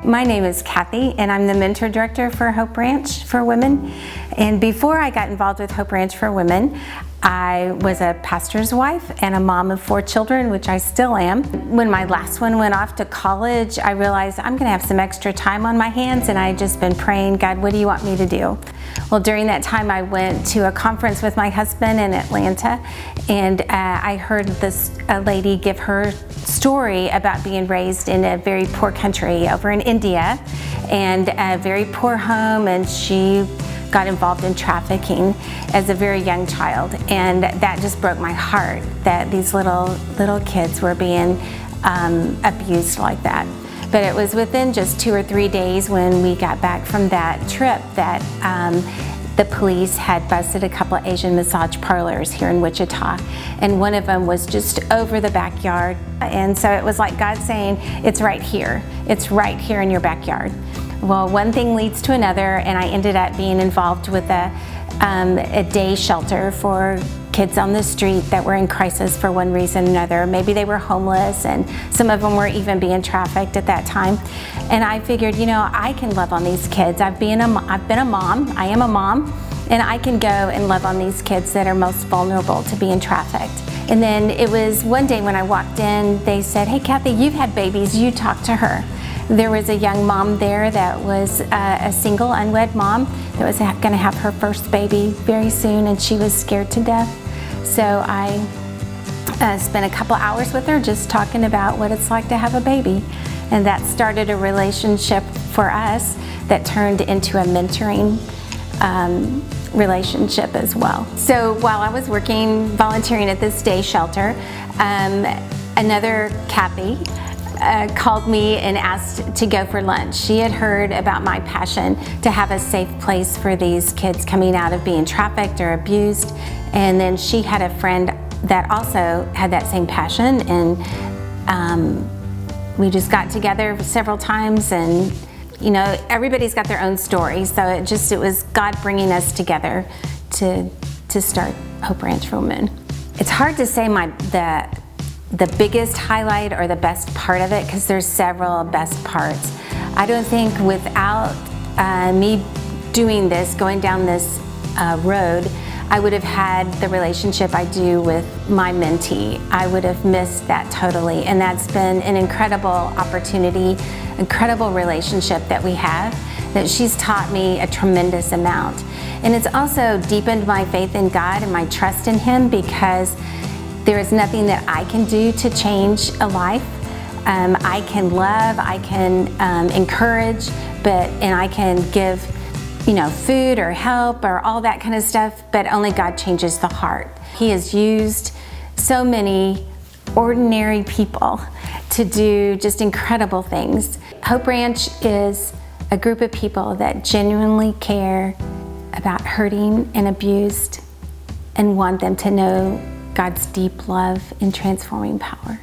My name is Cathy, and I'm the Mentor Director for Hope Ranch for Women. And before I got involved with Hope Ranch for Women, I was a pastor's wife and a mom of 4 children, which I still am. When my last one went off to college, I realized I'm going to have some extra time on my hands, and I had just been praying, God, what do you want me to do? Well, during that time, I went to a conference with my husband in Atlanta, and I heard a lady give her story about being raised in a very poor country over in India, and a very poor home, and she got involved in trafficking as a very young child, and that just broke my heart that these little kids were being abused like that. But it was within just 2 or 3 days when we got back from that trip that the police had busted a couple of Asian massage parlors here in Wichita, and one of them was just over the backyard. And so it was like God saying, it's right here in your backyard. Well, one thing leads to another, and I ended up being involved with a day shelter for kids on the street that were in crisis for one reason or another. Maybe they were homeless, and some of them were even being trafficked at that time. And I figured, you know, I can love on these kids. I've been a mom, I am a mom, and I can go and love on these kids that are most vulnerable to being trafficked. And then it was one day when I walked in, they said, hey Cathy, you've had babies, you talk to her. There was a young mom there that was a single, unwed mom that was going to have her first baby very soon, and she was scared to death. So I spent a couple hours with her just talking about what it's like to have a baby. And that started a relationship for us that turned into a mentoring relationship as well. So while I was volunteering at this day shelter, another Cathy called me and asked to go for lunch. She had heard about my passion to have a safe place for these kids coming out of being trafficked or abused, and then she had a friend that also had that same passion, and we just got together several times, and you know, everybody's got their own story, so it was God bringing us together to start Hope Ranch for Women. It's hard to say the biggest highlight or the best part of it, because there's several best parts. I don't think without me doing this, going down this road, I would have had the relationship I do with my mentee. I would have missed that totally, and that's been an incredible opportunity, incredible relationship that we have, that she's taught me a tremendous amount. And it's also deepened my faith in God and my trust in Him, because there is nothing that I can do to change a life. I can love, I can encourage, and I can give, you know, food or help or all that kind of stuff, but only God changes the heart. He has used so many ordinary people to do just incredible things. Hope Ranch is a group of people that genuinely care about hurting and abused and want them to know God's deep love and transforming power.